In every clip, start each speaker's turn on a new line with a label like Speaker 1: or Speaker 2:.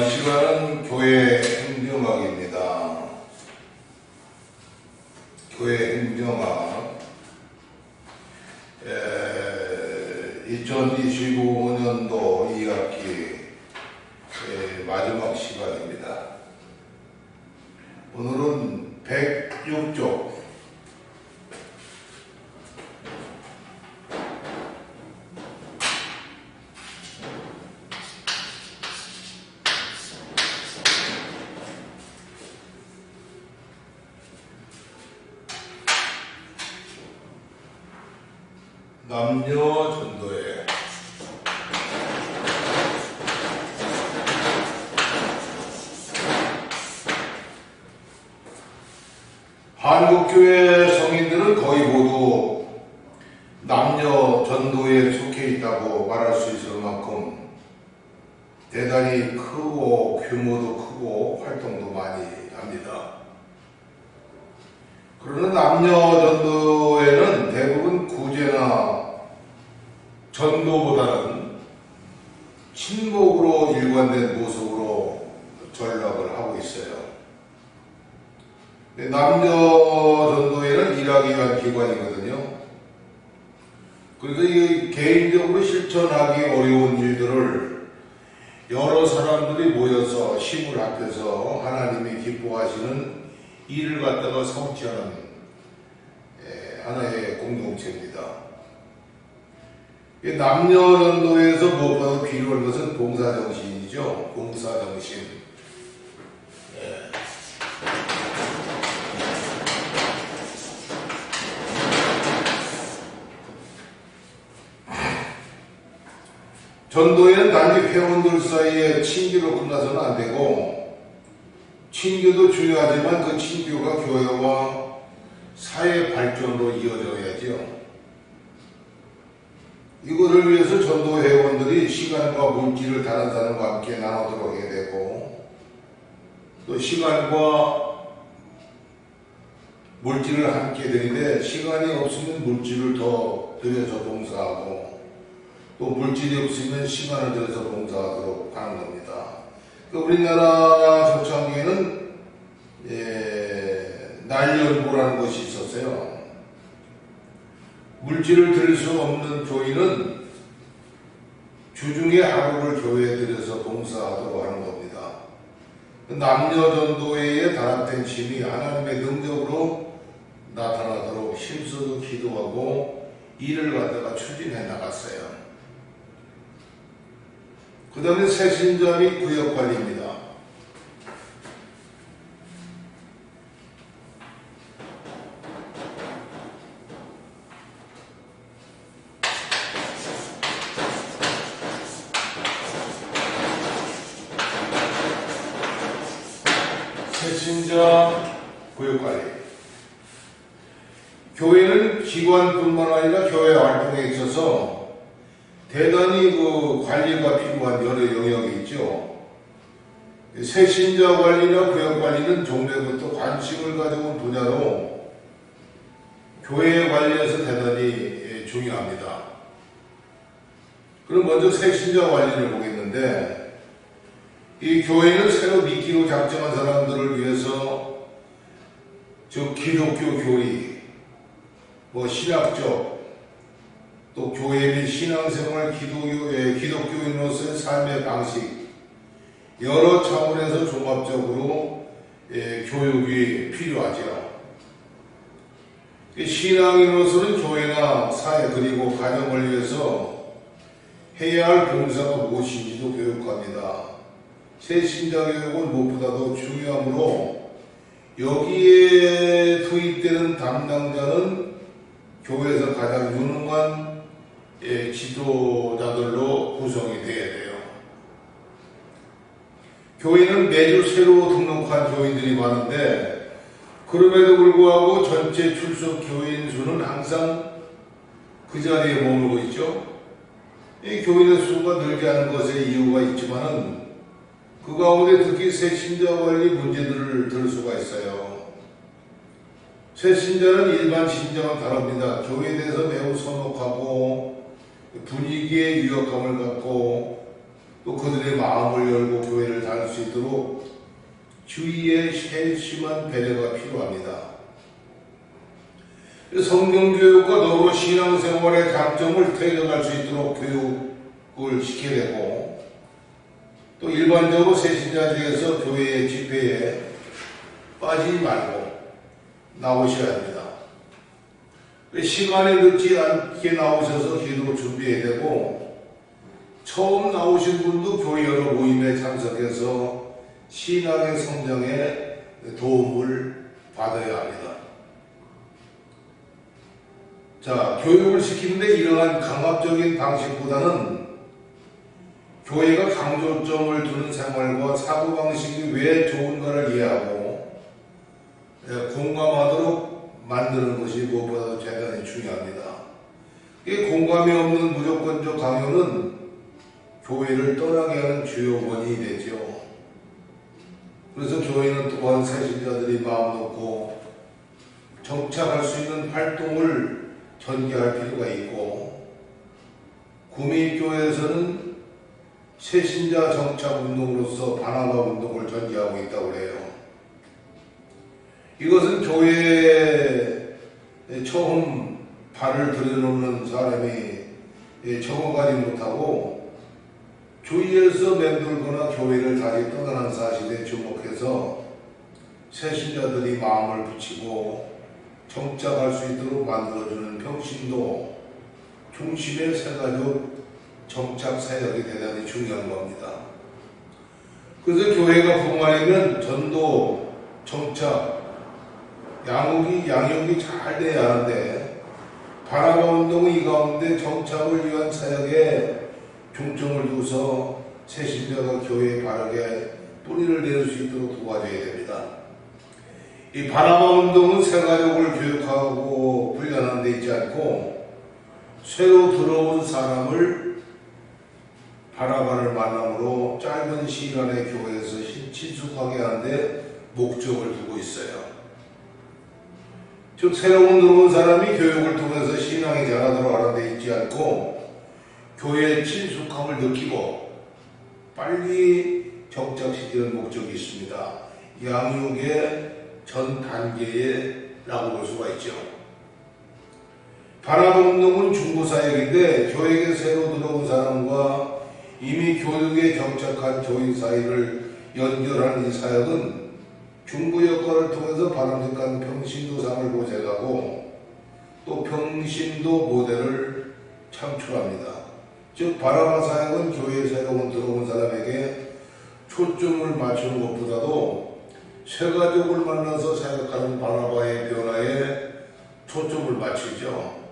Speaker 1: 이 시간은 교회 행정학입니다. 교회 행정학 2025년도 2학기 마지막 시간입니다. 오늘은 106쪽 남녀 전도회. 한국교회 성인들은 거의 모두 남녀 전도회에 속해 있다고 말할 수 있을 만큼 대단히 크고 규모도 크고 활동도 많이 합니다. 그러나 남녀 전도회는 대부분 구제나 전도보다는 친목으로 일관된 모습으로 전락을 하고 있어요. 남녀 전도회는 일하기 위한 기관이거든요. 그래서 이 개인적으로 실천하기 어려운 일들을 여러 사람들이 모여서 힘을 합해서 하나님이 기뻐하시는 일을 갖다가 성취하는 하나의 공동체입니다. 남녀 전도회에서 무엇보다 필요한 것은 봉사정신이죠. 봉사정신. 전도회는 단지 회원들 사이에 친교로 끝나서는 안 되고, 친교도 중요하지만 그 친교가 교회와 사회 발전으로 이어져야죠. 이거를 위해서 전도 회원들이 시간과 물질을 다른 사람과 함께 나누도록 해야 되고, 또 시간과 물질을 함께 드리는데 시간이 없으면 물질을 더 들여서 봉사하고, 또 물질이 없으면 시간을 들여서 봉사하도록 하는 겁니다. 우리나라 초창기에는 날연보라는 것이 있었어요. 물질을 드릴 수 없는 교인은 주중에 하루를 교회에 들여서 봉사하도록 하는 겁니다. 남녀 전도회의 단합된 힘이 하나님의 능력으로 나타나도록 힘써서 기도하고 일을 갖다가 추진해 나갔어요. 그 다음에 새신자 및 구역관리입니다. 새신자 구역관리. 교회는 기관뿐만 아니라 교회 활동에 있어서 대단히 그 관리가 필요한 여러 영역이 있죠. 새신자 관리나 구역 관리는 종래부터 관심을 가져온 분야로 교회 관리에서 대단히 중요합니다. 그럼 먼저 새신자 관리를 보겠는데, 이 교회는 새로 믿기로 작정한 사람들을 위해서 즉 기독교 교리, 신학적, 또 교회 및 신앙생활, 기독교인으로서의 삶의 방식, 여러 차원에서 종합적으로 교육이 필요하죠. 신앙인으로서는 교회나 사회 그리고 가정을 위해서 해야 할 봉사가 무엇인지도 교육합니다. 새신자 교육은 무엇보다도 중요하므로 여기에 투입되는 담당자는 교회에서 가장 유능한 지도자들로 구성이 되어야 돼요. 교회는 매주 새로 등록한 교인들이 많은데, 그럼에도 불구하고 전체 출석 교인 수는 항상 그 자리에 머물고 있죠. 이 교인의 수가 늘지 않은 것에 이유가 있지만은 그 가운데 특히 새신자 관리 문제들을 들 수가 있어요. 새신자는 일반 신자와 다릅니다. 교회에 대해서 매우 선호하고 분위기에 유혹감을 갖고 또 그들의 마음을 열고 교회를 다닐 수 있도록 주위의 세심한 배려가 필요합니다. 성경교육과 더불어 신앙생활의 장점을 퇴역할 수 있도록 교육을 시켜야 되고, 또 일반적으로 새신자들에서 교회의 집회에 빠지지 말고 나오셔야 합니다. 시간이 늦지 않게 나오셔서 기도 준비해야 되고, 처음 나오신 분도 교회 여러 모임에 참석해서 신앙의 성장에 도움을 받아야 합니다. 자, 교육을 시키는데 이러한 강압적인 방식보다는 교회가 강조점을 두는 생활과 사고방식이 왜 좋은가를 이해하고 공감하도록 만드는 것이 무엇보다도 대단히 중요합니다. 이 공감이 없는 무조건적 강요는 교회를 떠나게 하는 주요 원인이 되죠. 그래서 교회는 또한 새신자들이 마음 놓고 정착할 수 있는 활동을 전개할 필요가 있고, 구민교회에서는 새신자 정착 운동으로서 바나바 운동을 전개하고 있다고 해요. 이것은 교회에 처음 발을 들여놓는 사람이 적응하지 못하고 주위에서 맴돌거나 교회를 다시 떠나는 사실에 주목해서 새신자들이 마음을 붙이고 정착할 수 있도록 만들어주는 평신도 중심의 새가족 정착 사역이 대단히 중요한 겁니다. 그래서 교회가 부흥하려면 전도, 정착, 양육이 잘 돼야 하는데, 바나바 운동은 이 가운데 정착을 위한 사역에 중점을 두어서 새신자가 교회에 바르게 뿌리를 내릴 수 있도록 도와줘야 됩니다. 이 바나바 운동은 새가족을 교육하고 훈련하는 데 있지 않고, 새로 들어온 사람을 바나바를 만남으로 짧은 시간에 교회에서 친숙하게 하는데 목적을 두고 있어요. 즉, 새로운 들어온 사람이 교육을 통해서 신앙이 자라도록 하는 데 있지 않고, 교회의 친숙함을 느끼고 빨리 정착시키는 목적이 있습니다. 양육의 전 단계라고 볼 수가 있죠. 바나바 운동은 중보사역인데, 교회에 새로 들어온 사람과 이미 교육에 정착한 교인 사이를 연결하는 이 사역은 중보 역할을 통해서 바람직한 평신도상을 모색하고 또 평신도 모델을 창출합니다. 즉, 바나바 사역은 교회에 새로 들어온 사람에게 초점을 맞추는 것보다도 새가족을 만나서 사역하는 바나바의 변화에 초점을 맞추죠.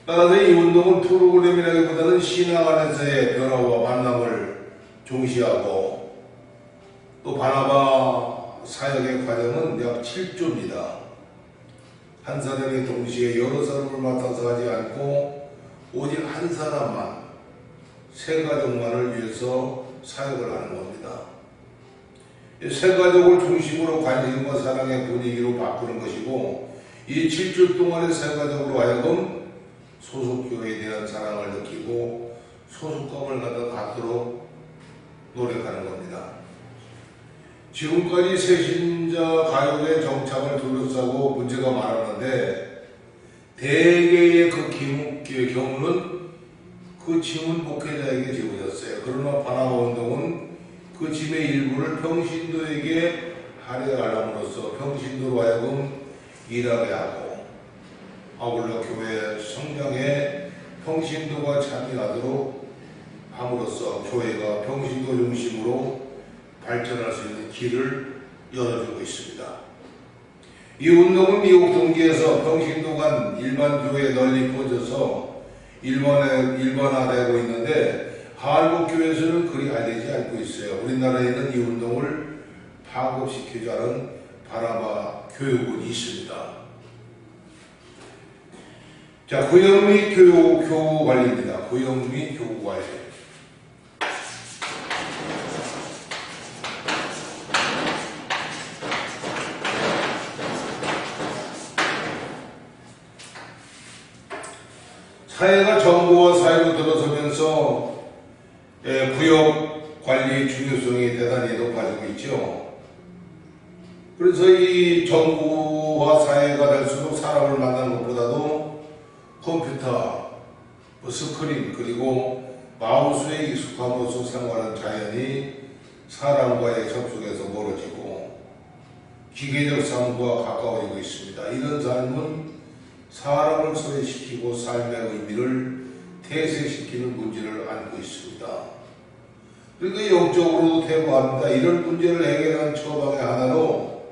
Speaker 1: 따라서 이 운동은 프로그램이라기보다는 신앙 안에서의 변화와 만남을 중시하고, 또 바나바 사역의 과정은 약 7조입니다. 한 사람이 동시에 여러 사람을 맡아서 하지 않고 오직 한 사람만, 새가족만을 위해서 사역을 하는 겁니다. 새가족을 중심으로 관심과 사랑의 분위기로 바꾸는 것이고, 이 7주 동안의 새가족으로 하여금 소속교회에 대한 사랑을 느끼고 소속감을 갖도록 노력하는 겁니다. 지금까지 새신자 가족의 정착을 둘러싸고 문제가 많았는데, 대개의 그 경우는 그 짐은 목회자에게 지워졌어요. 그러나 바나바 운동은 그 짐의 일부를 평신도에게 할애함으로써 평신도로 하여금 일하게 하고, 아울러 교회 성장에 평신도가 참여하도록 함으로써 교회가 평신도 중심으로 발전할 수 있는 길을 열어주고 있습니다. 이 운동은 미국 동기에서 평신도 간 일반 교회에 널리 퍼져서 일반화되고 있는데, 한국 교회에서는 그리 알려지지 않고 있어요. 우리나라에는 이 운동을 파급시키자는 바나바 교육원이 있습니다. 자, 고용 및 교우 관리입니다. 고용 및 교우 관리. 사회가 정보와 사회로 들어서면서 구역 관리의 중요성이 대단히 높아지고 있죠. 그래서 이 정부와 사회가 될수록 사람을 만나는 것보다도 컴퓨터, 스크린, 그리고 마우스에 익숙함으로써 생활하는 자연이 사람과의 접촉에서 멀어지고 기계적 삶과 가까워지고 있습니다. 이런 삶은 사람을 소외시키고 삶의 의미를 퇴색시키는 문제를 안고 있습니다. 그러니까 영적으로도 퇴보합니다. 이런 문제를 해결하는 처방의 하나로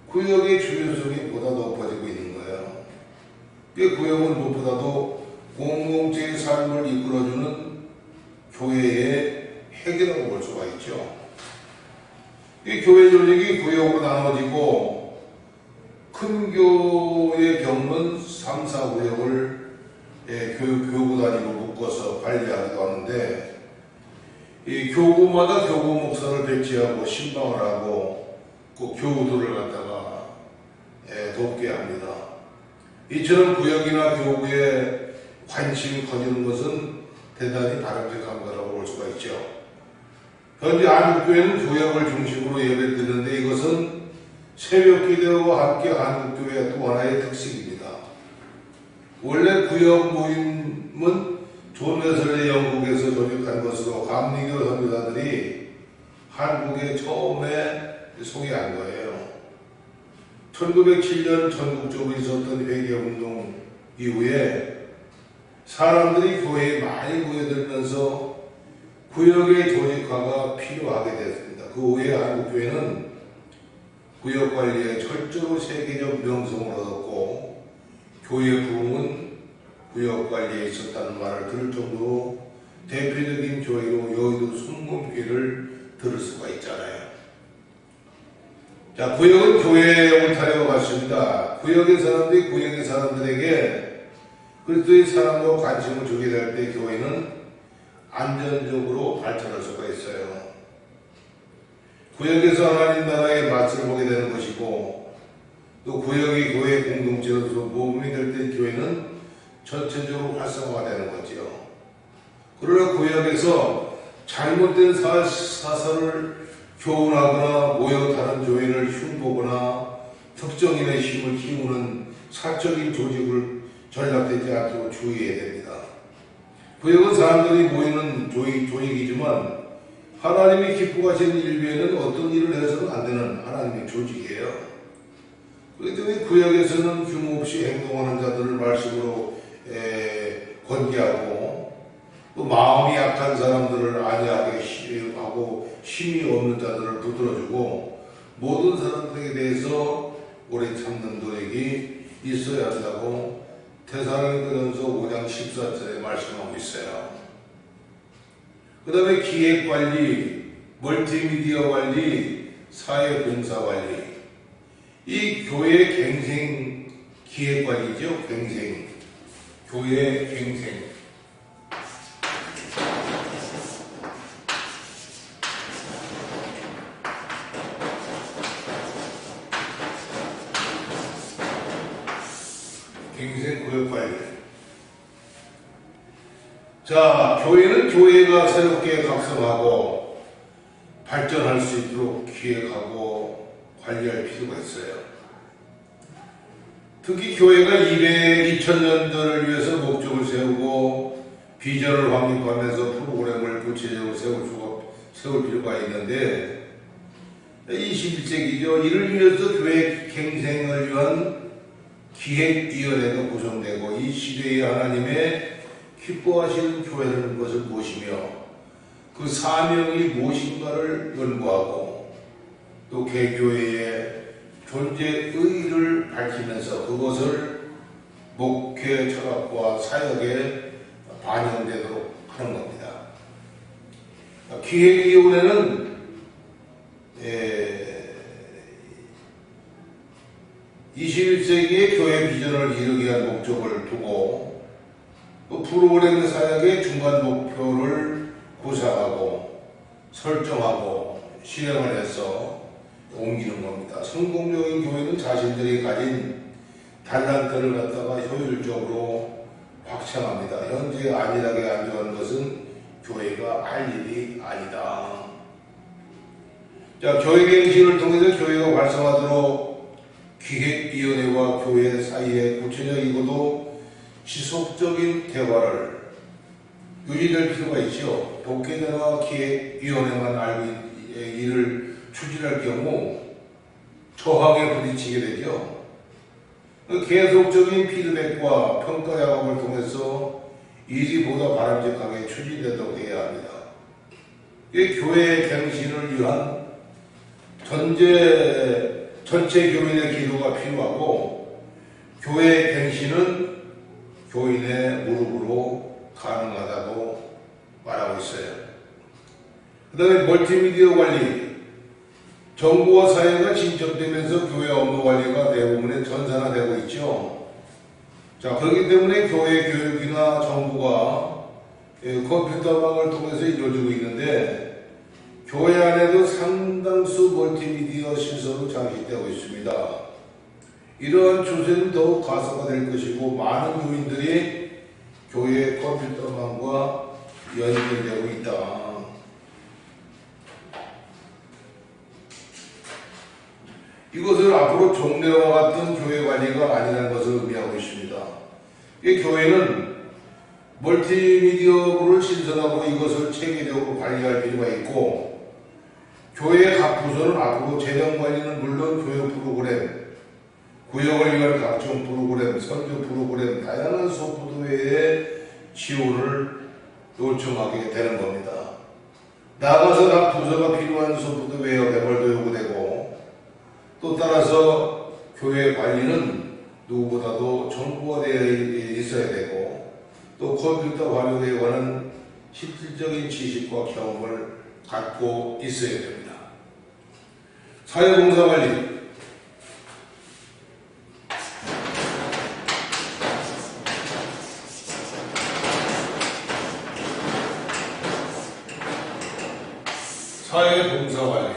Speaker 1: 구역의 중요성이 보다 높아지고 있는 거예요. 그 구역은 무엇보다도 공동체의 삶을 이끌어주는 교회의 핵이라고 볼 수가 있죠. 이 교회 조직이 구역으로 나눠지고 큰 교회 경우는 3, 4구역을 교구 단위로 묶어서 관리하기도 하는데 이 교구마다 교구 목사를 배치하고 신방을 하고 그 교우들을 갖다가 돕게 합니다. 이처럼 구역이나 교구에 관심이 커지는 것은 대단히 바람직한 거라고 볼 수가 있죠. 현재 한국교회는 구역을 중심으로 예배를 드리는데 이것은 새벽기도와 함께 한국교회의 또 하나의 특색입니다. 원래 구역 모임은 존 웨슬리 영국에서 조직한 것으로 감리교 선교사들이 한국에 처음에 소개한 거예요. 1907년 전국적으로 있었던 회개운동 이후에 사람들이 교회에 많이 모여들면서 구역의 조직화가 필요하게 됐습니다. 그 후에 한국교회는 구역관리에 철저로 세계적 명성을 얻었고 교회 부흥은 구역관리에 있었다는 말을 들을 정도로 대표적인 교회로 여의도 순금교회를 들을 수가 있잖아요. 자, 구역은 교회의 울타리와 같습니다. 구역의 사람들이 구역의 사람들에게 그리스도의 사랑과 관심을 주게 될 때 교회는 안전적으로 발전할 수가 있어요. 구역에서 하나님 나라의 맛을 보게 되는 것이고 또 구역이 교회 공동체로서 모범이 될 때 교회는 전체적으로 활성화되는 거죠. 그러나 구역에서 잘못된 사설을 교훈하거나 모여 다른 교회를 흉보거나 특정인의 힘을 키우는 사적인 조직을 전락되지 않도록 주의해야 됩니다. 구역은 사람들이 모이는 조직이지만 하나님이 기뻐하시는 일 외에는 어떤 일을 해서는 안 되는 하나님의 조직이에요. 그렇기 때문에 구역에서는 규모 없이 행동하는 자들을 말씀으로 권계하고 또 마음이 약한 사람들을 안위하게 하고 힘이 없는 자들을 붙들어주고 모든 사람들에 대해서 오래 참는 노력이 있어야 한다고 데살로니가전서 5장 14절에 말씀하고 있어요. 그 다음에 기획관리, 멀티미디어 관리, 사회봉사관리, 이 교회 갱생 기획관리죠. 갱생, 교회 갱생. 갱생 구역관리. 자, 교회는 교회가 새롭게 각성하고 발전할 수 있도록 기획하고 관리할 필요가 있어요. 특히 교회가 2000년도를 위해서 목적을 세우고 비전을 확립하면서 프로그램을 구체적으로 세울 필요가 있는데 21세기죠. 이를 위해서 교회 갱생을 위한 기획위원회가 구성되고 이 시대의 하나님의 기뻐하시는 교회라는 것을 보시며 그 사명이 무엇인가를 연구하고 또 개교회의 존재 의의를 밝히면서 그것을 목회 철학과 사역에 반영되도록 하는 겁니다. 기획위원회는 21세기의 교회 비전을 이루기 위한 목적을 두고 또 프로그램 사역의 중간 목표를 구상하고 설정하고 실행을 해서 옮기는 겁니다. 성공적인 교회는 자신들이 가진 달란트를 갖다가 효율적으로 확장합니다. 현재 안일하게 안정하는 것은 교회가 할 일이 아니다. 자, 교회 갱신을 통해서 교회가 활성화되도록 기획위원회와 교회 사이에 구체적이고도 지속적인 대화를 유지될 필요가 있죠. 독해자와 기획위원회만 알고 일을 추진할 경우 저항에 부딪히게 되죠. 계속적인 피드백과 평가 작업을 통해서 일이 보다 바람직하게 추진되도록 해야 합니다. 이 교회 갱신을 위한 전체 교인의 기도가 필요하고, 교회 갱신은 교인의 무릎으로 가능하다고 말하고 있어요. 그 다음에 멀티미디어 관리, 정부와 사회가 진척되면서 교회 업무 관리가 대부분의 전산화되고 있죠. 자, 그렇기 때문에 교회 교육이나 정부가 컴퓨터망을 통해서 이루어지고 있는데, 교회 안에도 상당수 멀티미디어 시설로 장식되고 있습니다. 이러한 추세는 더욱 가속화될 것이고, 많은 교인들이 교회 컴퓨터망과 연결되고 있다. 이것을 앞으로 종래와 같은 교회 관리가 아니라는 것을 의미하고 있습니다. 이 교회는 멀티미디어를 신설하고 이것을 체계적으로 관리할 필요가 있고, 교회의 각 부서는 앞으로 재정 관리는 물론 교육 프로그램, 구역을 위한 각종 프로그램, 선교 프로그램, 다양한 소프트웨어의 지원을 요청하게 되는 겁니다. 나아가서 각 부서가 필요한 소프트웨어 개발도 요구되고, 또 따라서 교회 관리는 누구보다도 정보화되어 있어야 되고, 또 컴퓨터 활용에 관한 실질적인 지식과 경험을 갖고 있어야 됩니다. 사회봉사관리, 사회봉사관리.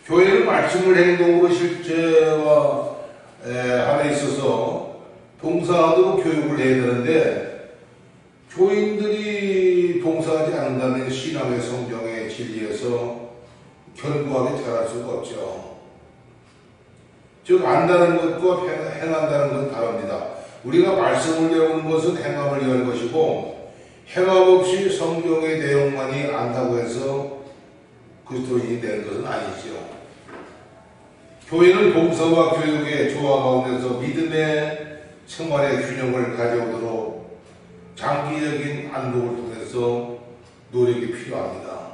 Speaker 1: 교회는 말씀을 행동으로 실제화 함에 있어서 봉사하도록 교육을 해야 되는데, 교인들이 봉사하지 않는다면 신앙의 성경의 진리에서 견고하게 자랄 수가 없죠. 즉, 안다는 것과 행한다는 건 다릅니다. 우리가 말씀을 배우는 것은 행함을 위한 것이고, 행함 없이 성경의 내용만이 안다고 해서 그리스도인이 되는 것은 아니죠. 교회는 봉사와 교육의 조화 가운데서 믿음의 생활의 균형을 가져오도록 장기적인 안목을 통해서 노력이 필요합니다.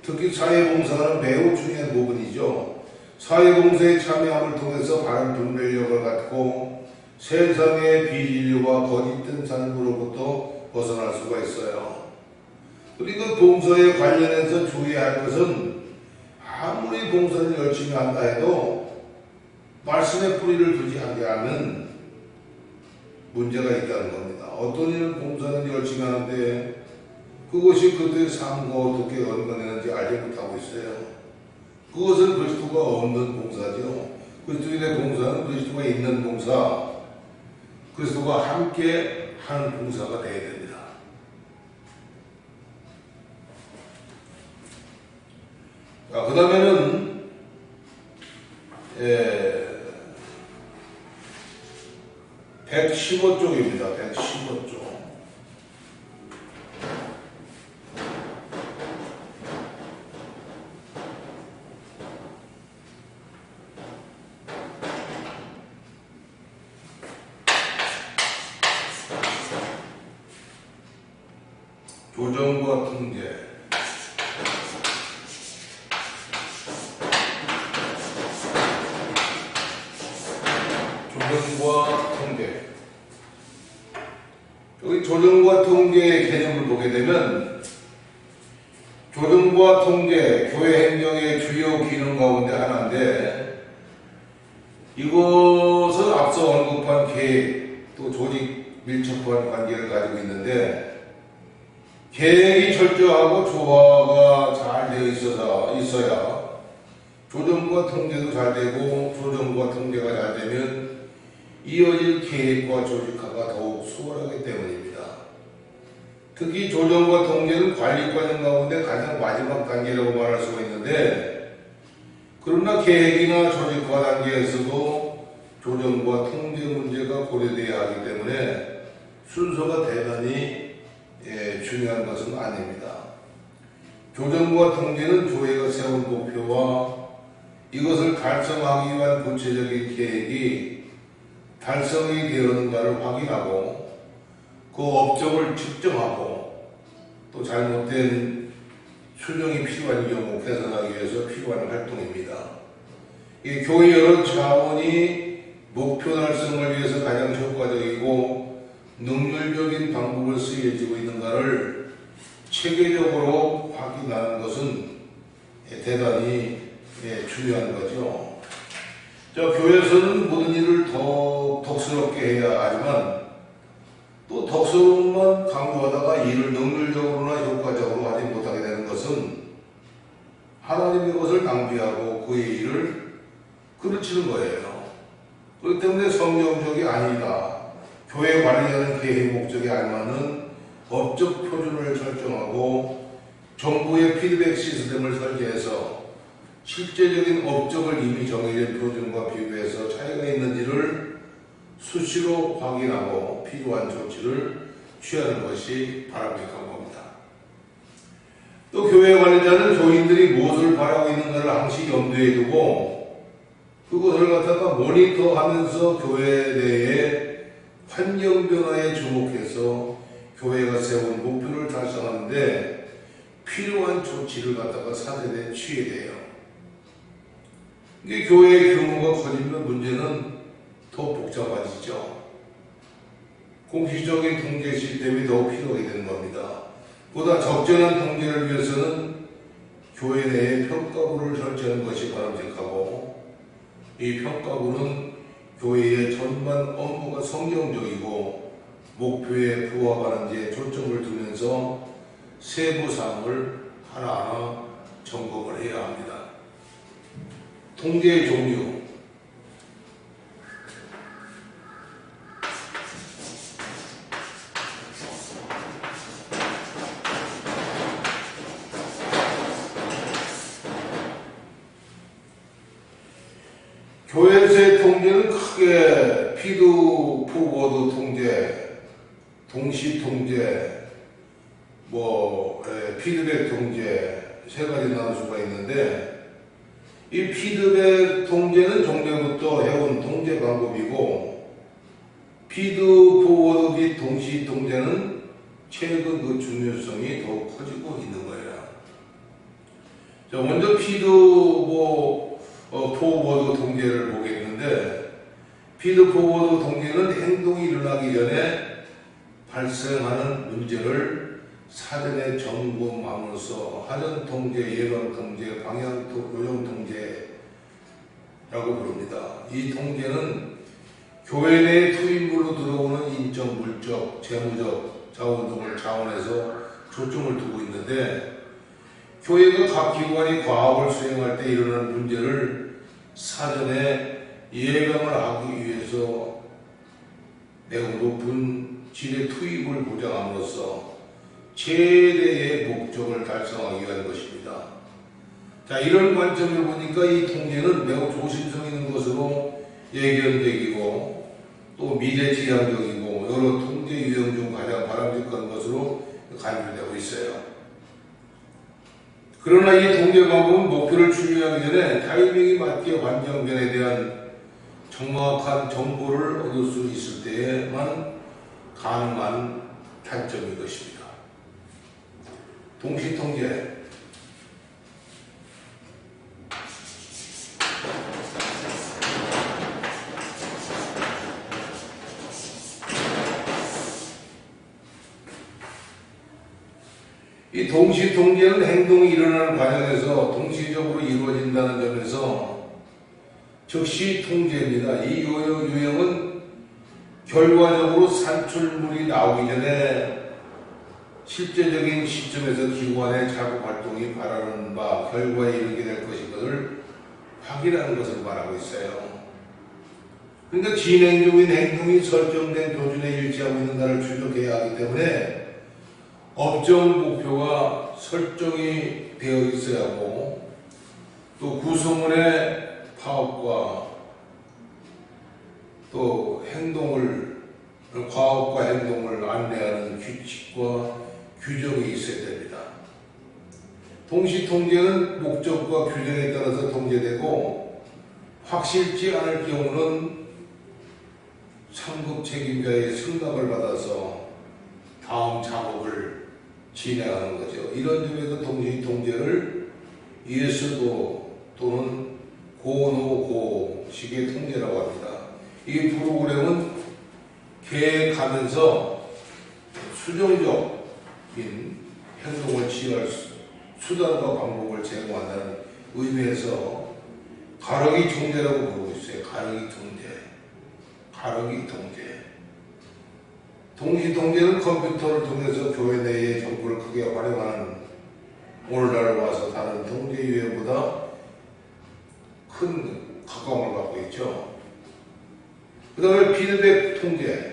Speaker 1: 특히 사회봉사는 매우 중요한 부분이죠. 사회봉사에 참여함을 통해서 바른 분별력을 갖고 세상의 비진리와 거짓된 산부로부터 벗어날 수가 있어요. 그리고 봉사에 관련해서 주의해야 할 것은, 아무리 봉사를 열심히 한다 해도 말씀의 뿌리를 두지 않게 하면 문제가 있다는 겁니다. 어떤 이는 봉사는 열심히 하는데 그것이 그들의 삶과 어떻게 연관되는지 알지 못하고 있어요. 그것은 그리스도가 없는 봉사죠. 그리스도인의 봉사는 그리스도가 있는 봉사, 그리스도가 함께 하는 봉사가 되어야 됩니다. 자, 그 다음에는 115쪽입니다. 115쪽. 조정과 통제. 조정과 통제. 여기 조정과 통제의 개념을 보게 되면, 조정과 통제, 교회 행정의 주요 기능 가운데 하나인데, 이것은 앞서 언급한 계획, 또 조직 밀접한 관계를 가지고 있는데, 계획이 철저하고 조화가 잘 되어 있어야 조정과 통제도 잘 되고, 조정과 통제가 잘 되면 이어질 계획과 조직화가 더욱 수월하기 때문입니다. 특히 조정과 통제는 관리 과정 가운데 가장 마지막 단계라고 말할 수가 있는데, 그러나 계획이나 조직화 단계에서도 조정과 통제 문제가 고려되어야 하기 때문에 순서가 대단히 중요한 것은 아닙니다. 조정과 통제는 교회가 세운 목표와 이것을 달성하기 위한 구체적인 계획이 달성이 되었는가를 확인하고 그 업적을 측정하고 또 잘못된 수정이 필요한 경우 개선하기 위해서 필요한 활동입니다. 이 교회 여러 차원이 목표 달성을 위해서 가장 효과적이고 능률적인 방법을 쓰여지고 있는가를 체계적으로 확인하는 것은 대단히 중요한 거죠. 교회에서는 모든 일을 더 덕스럽게 해야 하지만 또 덕스러움만 강조하다가 일을 능률적으로나 효과적으로 하지 못하게 되는 것은 하나님의 것을 낭비하고 그의 일을 그르치는 거예요. 그렇기 때문에 성경적이 아니다. 교회 관리하는 계획 목적에 알맞는 업적 표준을 설정하고 정부의 피드백 시스템을 설계해서 실제적인 업적을 이미 정해진 표준과 비교해서 차이가 있는지를 수시로 확인하고 필요한 조치를 취하는 것이 바람직한 겁니다. 또 교회 관리자는 교인들이 무엇을 바라고 있는가를 항시 염두에 두고 그것을 갖다가 모니터하면서 교회 내의 환경 변화에 주목해서 교회가 세운 목표를 달성하는데 필요한 조치를 갖다가 사전에 취해야 돼요. 이게 교회의 규모가 커지면 문제는 더 복잡해지죠. 공시적인 통제 시스템이 더 필요하게 되는 겁니다. 보다 적절한 통제를 위해서는 교회 내에 평가부를 설치하는 것이 바람직하고 이 평가부는 교회의 전반 업무가 성경적이고 목표에 부합하는지에 초점을 두면서 세부 사항을 하나하나 점검을 해야 합니다. 통제의 종류. 교회에서의 통제는 크게 피드 포워드 통제, 동시 통제, 피드백 통제 세 가지 나눌 수가 있는데 이 피드백 통제는 종전부터 해온 통제 방법이고 피드 포워드 및 동시 통제는 최근 그 중요성이 더욱 커지고 있는 거예요. 자, 먼저 피드 포워드 통제를 보겠는데 피드 포워드 통제는 행동이 일어나기 전에 발생하는 문제를 사전에 점검함으로써 하전 통제, 예방 통제, 방향 요령 통제라고 부릅니다. 이 통제는 교회 내 투입물로 들어오는 인적, 물적, 재무적, 자원 등을 자원해서 초점을 두고 있는데 교회가 각 기관이 과업을 수행할 때 일어나는 문제를 사전에 예방을 하기 위해서 매우 높은 질의 투입을 보장함으로써 최대의 목적을 달성하기 위한 것입니다. 자, 이런 관점을 보니까 이 통제는 매우 조심성 있는 것으로 예견되기고 또 미래지향적이고 여러 통제 유형 중 가장 바람직한 것으로 간주되고 있어요. 그러나 이 통제 방법은 목표를 추진하기 전에 타이밍이 맞게 환경 변화에 대한 정확한 정보를 얻을 수 있을 때에만 가능한 단점인 것입니다. 동시 통제. 이 동시 통제는 행동이 일어나는 과정에서 동시적으로 이루어진다는 점에서 즉시 통제입니다. 이 유형은 결과적으로 산출물이 나오기 전에 실제적인 시점에서 기관의 자국 활동이 바라는 바 결과에 이르게 될 것인 것을 확인하는 것을 말하고 있어요. 그러니까 진행 중인 행동이 설정된 표준에 일치하고 있는가를 추적해야 하기 때문에 업종 목표가 설정이 되어 있어야 하고, 또 구성원의 파업과 또 과업과 행동을 안내하는 규칙과 규정이 있어야 됩니다. 동시 통제는 목적과 규정에 따라서 통제되고, 확실치 않을 경우는 상급 책임자의 승낙을 받아서 다음 작업을 진행하는 거죠. 이런 점에서 동시 통제를 예스도 또는 고노고식의 통제라고 합니다. 이 프로그램은 계획하면서 수정적인 행동을 취할 수단과 방법을 제공한다는 의미에서 가르기 통제라고 부르고 있어요. 가르기 통제. 동시 통제는 컴퓨터를 통해서 교회 내의 정보를 크게 활용하는, 오늘날 와서 다른 통제 유형보다 큰 각광을 받고 있죠. 그 다음에 피드백 통제.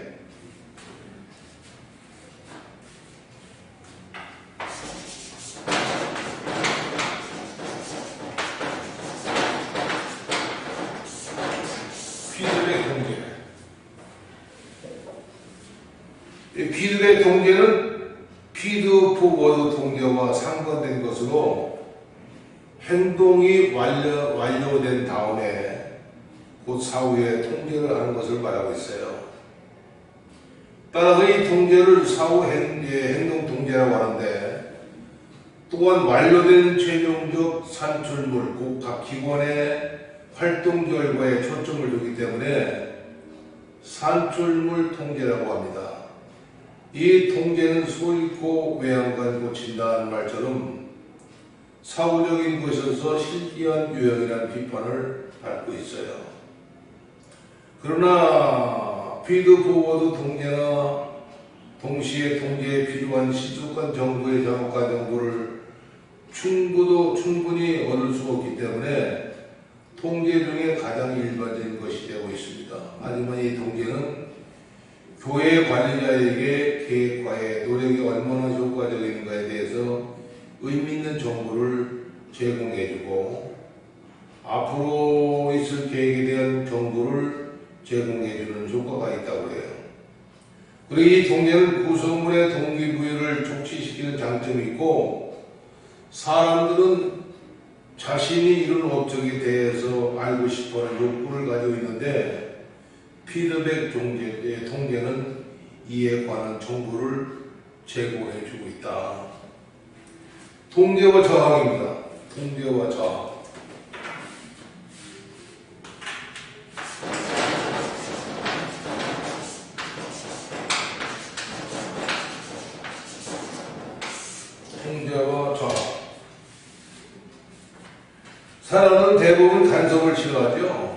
Speaker 1: 피드백 통제는 피드포워드 통제와 상관된 것으로, 행동이 완료된 다음에 곧 사후에 통제를 하는 것을 말하고 있어요. 따라서 이 통제를 사후 행동 통제라고 하는데, 또한 완료된 최종적 산출물, 곧 각 기관의 활동 결과에 초점을 두기 때문에 산출물 통제라고 합니다. 이 통제는 소 잃고 외양간 고친다는 말처럼 사후적인 것에서 실기한 유형이라는 비판을 받고 있어요. 그러나 피드포워드 통제나 동시에 통제에 필요한 신속한 정보의 작업과 정보를 충분히 얻을 수 없기 때문에 통제 중에 가장 일반적인 것이 되고 있습니다. 하지만 이 통제는 교회 관리자에게 계획과의 노력이 얼마나 효과적인가에 대해서 의미 있는 정보를 제공해주고, 앞으로 있을 계획에 대한 정보를 제공해주는 효과가 있다고 해요. 그리고 이 통제는 구성물의 동기부여를 촉진시키는 장점이 있고, 사람들은 자신이 이룬 업적에 대해서 알고 싶어하는 욕구를 가지고 있는데, 피드백 통제는 이에 관한 정보를 제공해주고 있다. 통제와 저항입니다. 통제와 저항. 통제와 저항. 사람은 대부분 간섭을 싫어하죠.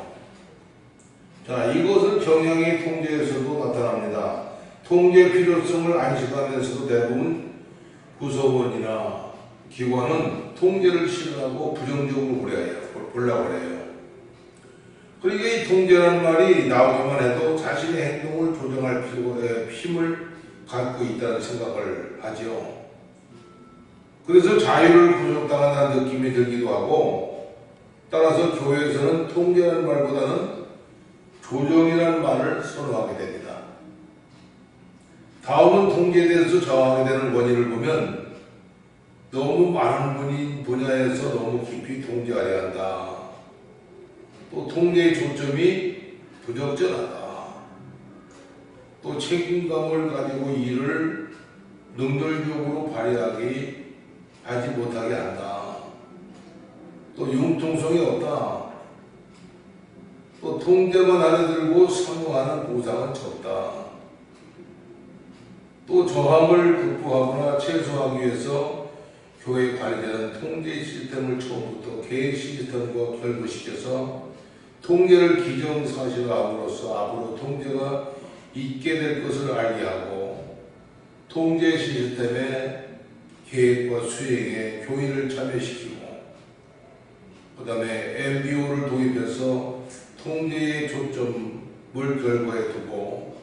Speaker 1: 자, 이것은 경영의 통제에서도 나타납니다. 통제 필요성을 안식하면서도 대부분 구성원이나 기관은 통제를 싫어하고 부정적으로 보려고 해요. 그러니까 이 통제라는 말이 나오기만 해도 자신의 행동을 조정할 힘을 갖고 있다는 생각을 하죠. 그래서 자유를 구속당한다는 느낌이 들기도 하고, 따라서 교회에서는 통제라는 말보다는 조정이라는 말을 선호하게 됩니다. 다음은 통제에 대해서 저항하게 되는 원인을 보면, 너무 많은 분야에서 너무 깊이 통제하려 한다. 또 통제의 초점이 부적절하다. 또 책임감을 가지고 일을 능동적으로 하지 못하게 한다. 또 융통성이 없다. 또 통제만 알아들고 사무하는 보상은 적다. 또 저항을 극복하거나 최소화하기 위해서 교회 관리자는 통제 시스템을 처음부터 계획 시스템과 결부시켜서 통제를 기정사실화함으로써 앞으로 통제가 있게 될 것을 알게 하고, 통제 시스템의 계획과 수행에 교인을 참여시키고, 그 다음에 MBO를 도입해서 통제의 초점을 결과에 두고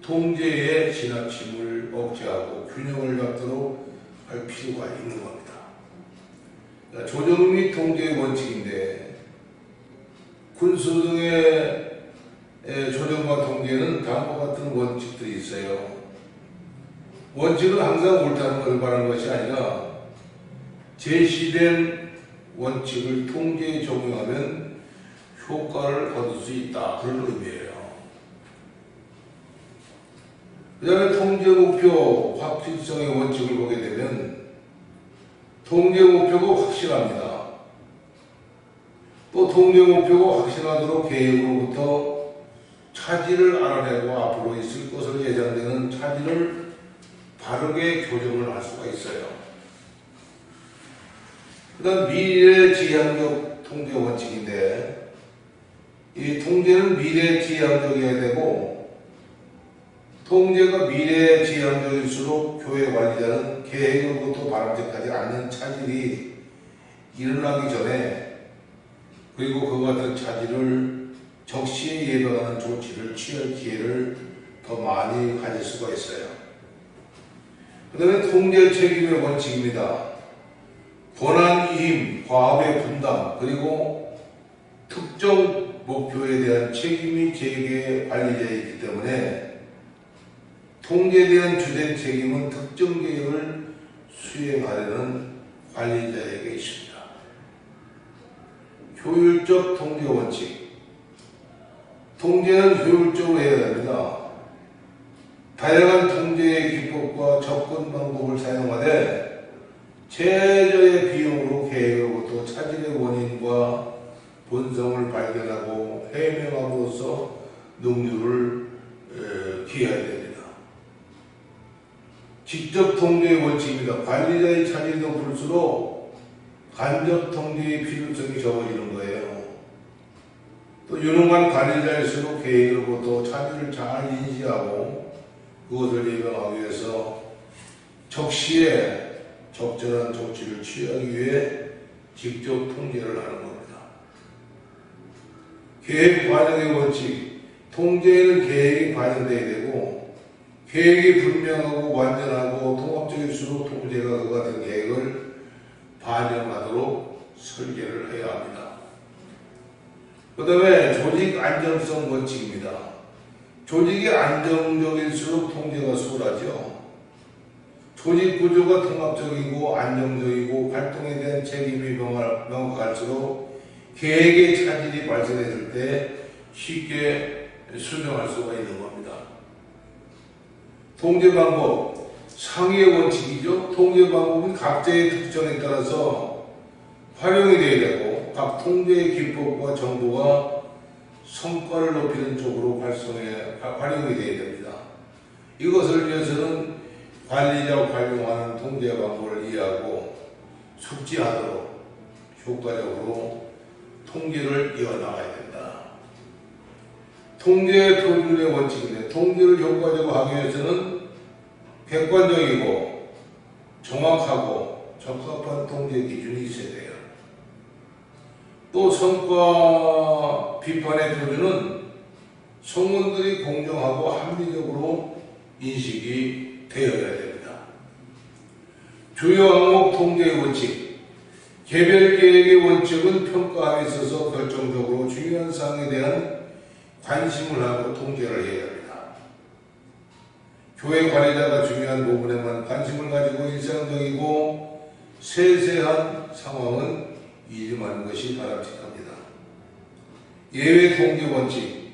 Speaker 1: 통제에 지나침을 억제하고 균형을 잡도록 할 필요가 있는 겁니다. 조정 및 통제의 원칙인데 군수 등의 조정과 통제는 다음과 같은 원칙들이 있어요. 원칙은 항상 옳다는 걸 말하는 것이 아니라 제시된 원칙을 통제에 적용하면 효과를 거둘 수 있다. 그런 의미예요. 그 다음에 통제 목표 확실성의 원칙을 보게 되면 통제 목표가 확실합니다. 또 통제 목표가 확실하도록 계획으로부터 차질을 알아내고 앞으로 있을 것으로 예상되는 차질을 바르게 교정을 할 수가 있어요. 그 다음 미래지향적 통제 원칙인데 이 통제는 미래지향적이어야 되고 통제가 미래지향적일수록 교회 관리자는 계획으로부터 바람직하지 않는 차질이 일어나기 전에 그리고 그와 같은 차질을 적시에 예방하는 조치를 취할 기회를 더 많이 가질 수가 있어요. 그 다음에 통제 책임의 원칙입니다. 권한 이임, 과업의 분담, 그리고 특정 목표에 대한 책임이 재계 관리자에 있기 때문에 통제에 대한 주된 책임은 특정 계획을 수행하려는 관리자에게 있습니다. 효율적 통제 원칙. 통제는 효율적으로 해야 됩니다. 다양한 통제의 기법과 접근 방법을 사용하되 최저의 비용으로 계획으로부터 차질의 원인과 본성을 발견하고 해명함으로써 능률을 기해야 됩니다. 직접 통제의 원칙입니다. 관리자의 차질이 높을수록 간접 통제의 필요성이 적어지는 거예요. 또 유능한 관리자일수록 계획으로부터 차질을 잘 인지하고 그것을 예방하기 위해서 적시에 적절한 조치를 취하기 위해 직접 통제를 하는 겁니다. 계획 반영의 원칙. 통제에는 계획이 반영되어야 되고 계획이 분명하고 완전하고 통합적일수록 통제가 그 같은 계획을 반영하도록 설계를 해야 합니다. 그 다음에 조직 안정성 원칙입니다. 조직이 안정적일수록 통제가 수월하죠. 조직 구조가 통합적이고 안정적이고 활동에 대한 책임이 명확할수록 계획의 차질이 발생했을 때 쉽게 수정할 수가 있는 겁니다. 통제 방법, 상위의 원칙이죠. 통제 방법은 각자의 특성에 따라서 활용이 되어야 되고 각 통제의 기법과 정보가 성과를 높이는 쪽으로 활용이 되어야 됩니다. 이것을 위해서는 관리자가 활용하는 통제 방법을 이해하고 숙지하도록 효과적으로 통제를 이어나가야 된다. 통제 표준의 원칙인데 통제를 효과적으로 하기 위해서는 객관적이고 정확하고 적합한 통제 기준이 있어야 돼요. 또 성과 비판의 표준은 성원들이 공정하고 합리적으로 인식이 되어야 됩니다. 주요 항목 통제의 원칙. 개별 계획의 원칙은 평가함에 있어서 결정적으로 중요한 사항에 대한 관심을 하고 통제를 해야 합니다. 교회 관리자가 중요한 부분에만 관심을 가지고 일상적이고 세세한 상황은 이임하는 것이 바람직합니다. 예외 통제 원칙.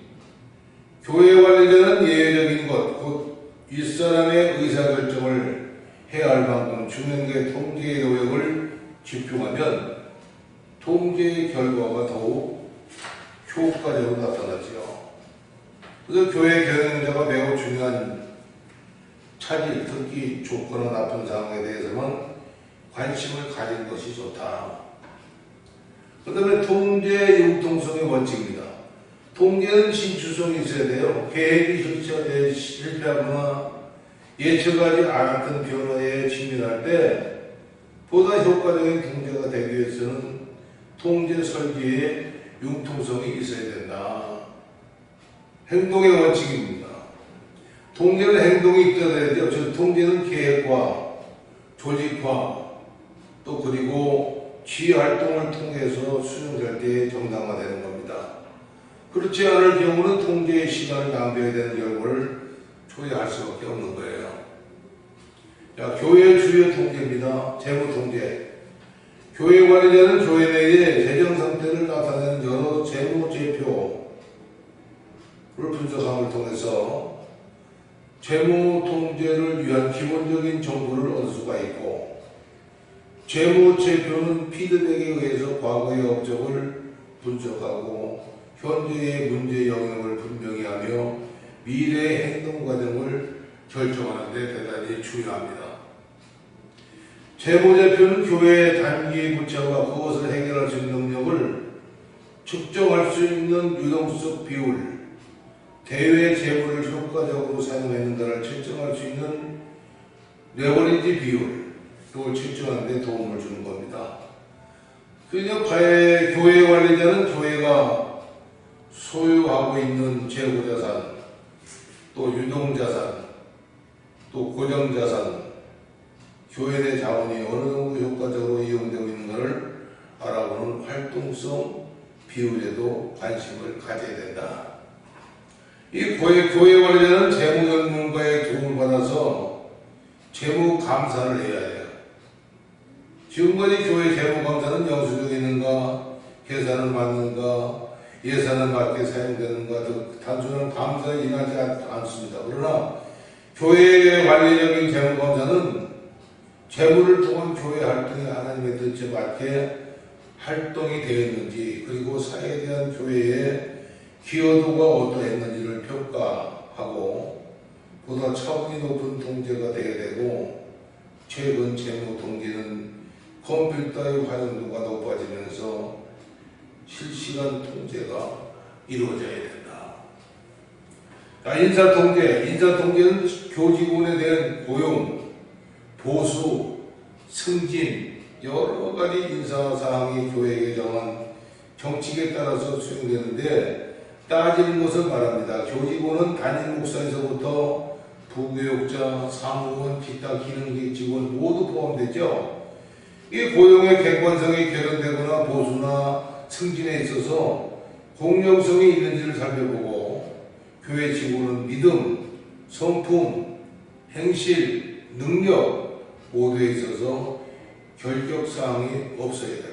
Speaker 1: 교회 관리자는 예외적인 것, 곧 윗사람의 의사결정을 해야 할 만큼 중요한 통제의 노력을 집중하면 통제의 결과가 더욱 효과적으로 나타나죠. 그래서 교회 경영자가 매우 중요한 차질, 특히 좋거나 나쁜 상황에 대해서만 관심을 가진 것이 좋다. 그 다음에 통제 융통성의 원칙입니다. 통제는 신추성이 있어야 돼요. 계획이 실패하거나 예측하지 않았던 변화에 직면할 때 보다 효과적인 통제가 되기 위해서는 통제 설계에 융통성이 있어야 된다. 행동의 원칙입니다. 통제는 행동이 있어야 되죠. 즉 통제는 계획과 조직화 또 그리고 지휘 활동을 통해서 수행될 때 정당화되는 겁니다. 그렇지 않을 경우는 통제의 시간을 낭비해야 되는 결과를 초래할 수밖에 없는 거예요. 자, 교회 주요 통제입니다. 재무 통제. 교회 관리자는 교회 내의 재정 상태를 나타내는 여러 재무 제표를 분석함을 통해서 재무 통제를 위한 기본적인 정보를 얻을 수가 있고, 재무 제표는 피드백에 의해서 과거의 업적을 분석하고 현재의 문제 영역을 분명히 하며 미래의 행동 과정을 결정하는 데 대단히 중요합니다. 재무제표는 교회의 단기 부채와 그것을 해결할 수 있는 능력을 측정할 수 있는 유동성 비율, 대외 재무를 효과적으로 사용했는가를 측정할 수 있는 레버리지 비율, 이걸 측정하는 데 도움을 주는 겁니다. 그냥 교회 관리자는 교회가 소유하고 있는 재고자산, 또 유동자산, 또 고정자산, 교회 내 자원이 어느 정도 효과적으로 이용되고 있는가를 알아보는 활동성 비율에도 관심을 가져야 된다. 이 교회 관리자는 재무 전문가의 도움을 받아서 재무 감사를 해야 해요. 지금까지 교회 재무 감사는 영수증이 있는가, 계산은 맞는가, 예산은 맞게 사용되는가 등 단순한 감사에 인하지 않습니다. 그러나 교회의 관리적인 재무 감사는 재무를 통한 교회 활동이 하나님의 뜻에 맞게 활동이 되었는지, 그리고 사회에 대한 교회의 기여도가 어떠했는지를 평가하고 보다 차원이 높은 통제가 되어야 되고, 최근 재무 통제는 컴퓨터의 활용도가 높아지면서 실시간 통제가 이루어져야 된다. 인사통제. 인사통제는 교직원에 대한 고용, 보수, 승진, 여러 가지 인사사항이 교회에 정한 정칙에 따라서 수행되는데, 따지는 것을 말합니다. 교직원은 담임 목사에서부터 부교육자, 사무원, 기타 기능직 직원 모두 포함되죠. 이 고용의 객관성이 개선되거나 보수나 승진에 있어서 공정성이 있는지를 살펴보고, 교회 직원은 믿음, 성품, 행실, 능력 모두에 있어서 결격사항이 없어야 됩니다.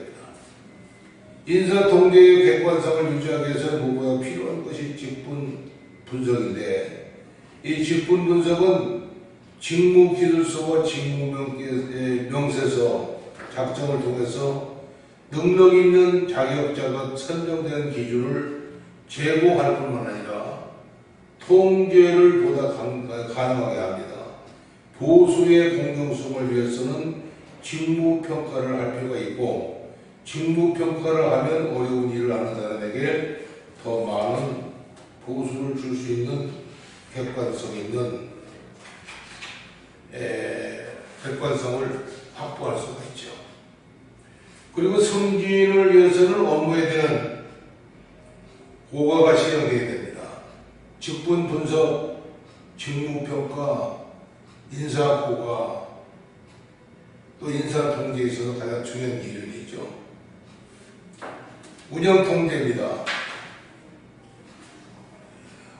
Speaker 1: 인사통제의 객관성을 유지하기 위해서 무엇보다 필요한 것이 직분 분석인데, 이 직분 분석은 직무기술서와 직무명세서 작성을 통해서 능력 있는 자격자가 선정된 기준을 제고할 뿐만 아니라 통제를 보다 가능하게 합니다. 보수의 공정성을 위해서는 직무평가를 할 필요가 있고, 직무평가를 하면 어려운 일을 하는 사람에게 더 많은 보수를 줄 수 있는 객관성 있는 객관성을 확보할 수가 있죠. 그리고 승진을 위해서는 업무에 대한 고과가 실행되어야 됩니다. 직분 분석, 직무평가, 인사고과, 또 인사통제에 있어서 가장 중요한 기준이 있죠. 운영통제입니다.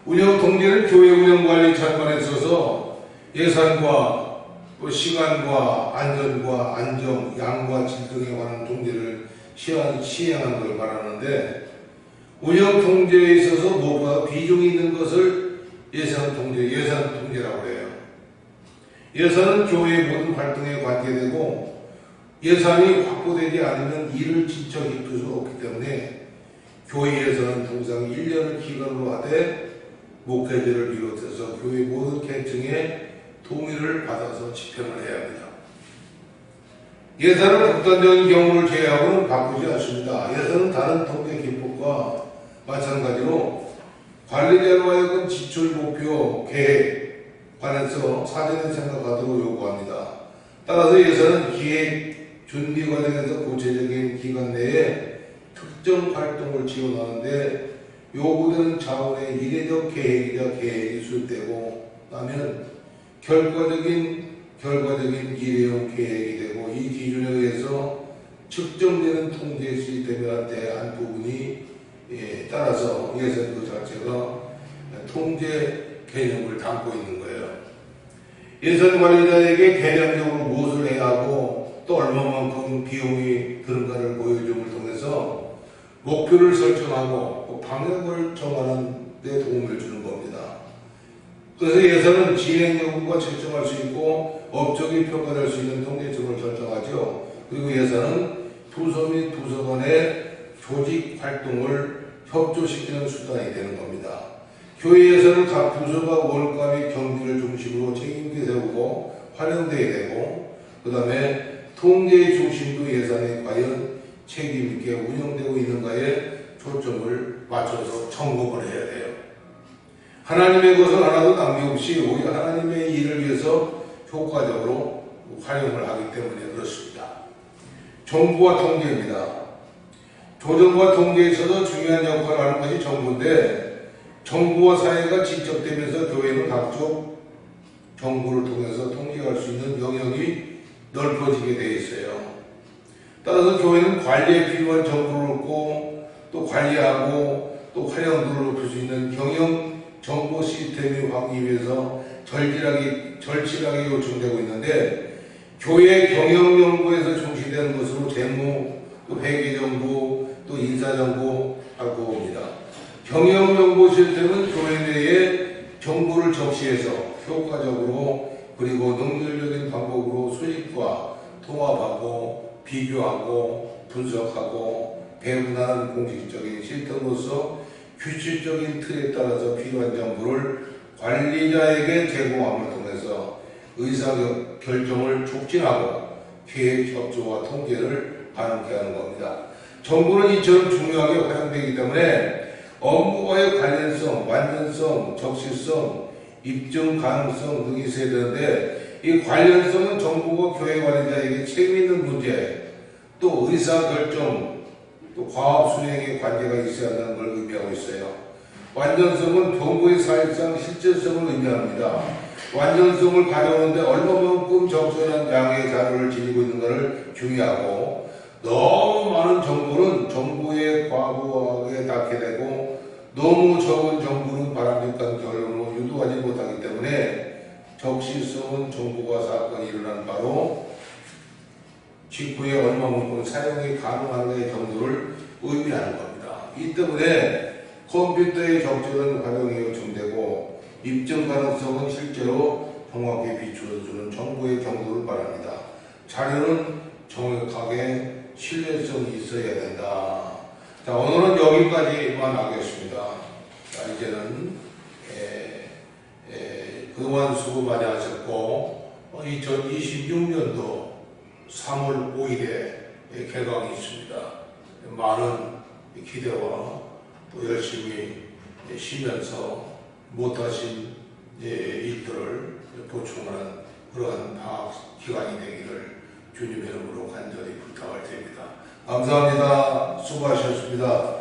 Speaker 1: 운영통제는 교회 운영관리 전반에 있어서 예산과 또 시간과 안전과 안정, 양과 질 등에 관한 통제를 시행하는 걸 말하는데, 운영통제에 있어서 무엇보다 비중이 있는 것을 예산통제라고 해요. 예산은 교회의 모든 활동에 관계되고, 예산이 확보되지 않으면 일을 진척 입힐 수 없기 때문에 교회 예산은 통상 1년을 기간으로 하되, 목회자를 비롯해서 교회 모든 계층의 동의를 받아서 집행을 해야 합니다. 예산은 극단적인 경우를 제외하고는 바꾸지 않습니다. 예산은 다른 통계 기법과 마찬가지로 관리자로 하여금 지출 목표 계획 관해서 사전에 생각하도록 요구합니다. 따라서 예산은 기획 준비 과정에서 구체적인 기간 내에 특정 활동을 지원하는데 요구되는 자원의 이례적 계획이자 계획이 수립되고 나면 결과적인 일회용 계획이 되고 이 기준에 의해서 측정되는 통제 시스템에 대한 부분이 따라서 예산 그 자체가 통제 개념을 담고 있는 거예요. 예산 관리자에게 개념적으로 무엇을 해야 하고 또 얼마만큼 비용이 드는가를 보여줌을 통해서 목표를 설정하고 방향을 정하는 데 도움을 주는 겁니다. 그래서 예산은 진행 여부가 측정할 수 있고 업적이 평가될 수 있는 통계점을 설정하죠. 그리고 예산은 부서 및 부서 간의 조직 활동을 협조시키는 수단이 되는 겁니다. 교회 예산은 각 부서가 원가 및 경비를 중심으로 책임있게 세우고 활용되어야 되고 그 다음에 통계의 중심도 예산이 과연 책임있게 운영되고 있는가에 초점을 맞춰서 점검을 해야 돼요. 하나님의 것을 하나도 낭비없이 오히려 하나님의 일을 위해서 효과적으로 활용을 하기 때문에 그렇습니다. 정부와 통계입니다. 조정과 통계에 있어서 중요한 역할을 하는 것이 정부인데 정부와 사회가 직접되면서 교회는 각종 정부를 통해서 통제할 수 있는 영역이 넓어지게 되어 있어요. 따라서 교회는 관리에 필요한 정보를 얻고 또 관리하고 또 활용도를 높일 수 있는 경영 정보 시스템이 확보하기 위해서 절실하게 요청되고 있는데 교회 경영 연구에서 중시되는 것으로 재무, 또 회계 정보, 또 인사 정보 하고 봅니다. 경영 정보 시스템은 교회 내에 정보를 적시해서 효과적으로 그리고 능률적인 방법으로 수익과 통합하고 비교하고 분석하고 배분하는 공식적인 시스템으로서 규칙적인 틀에 따라서 필요한 정보를 관리자에게 제공함을 통해서 의사결정을 촉진하고 계획 협조와 통계를 가능케 하는 겁니다. 정보는 이처럼 중요하게 활용되기 때문에 업무와의 관련성, 완전성, 적시성, 입증 가능성 등이 있어야 되는데 이 관련성은 정부가 교회 관리자에게 책임있는 문제, 또 의사결정, 또 과업 수행에 관계가 있어야 한다는 걸 의미하고 있어요. 완전성은 정부의 사실상 실질성을 의미합니다. 완전성을 가져오는데 얼마만큼 적절한 양의 자료를 지니고 있는가를 중요하고 너무 많은 정보는 정부의 과부하에 닿게 되고 너무 적은 정보는 바람직한 결론으로 유도하지 못하기 때문에 적시성은 정보가 사건이 일어난 바로 직후에 얼마만큼 사용이 가능한가의 정도를 의미하는 겁니다. 이 때문에 컴퓨터의 적절한 활용이 요청되고 입증 가능성은 실제로 정확히 비추어주는 정보의 정도를 말합니다. 자료는 정확하게 신뢰성이 있어야 된다. 자, 오늘은 여기까지만 하겠습니다. 자, 이제는 그동안 수고 많이 하셨고 2026년도 3월 5일에 개강이 있습니다. 많은 기대와 또 열심히 쉬면서 못하신 일들을 보충하는 그러한 방학 기간이 되기를 주님 이름으로 간절히 부탁할 테입니다. 감사합니다. 수고하셨습니다.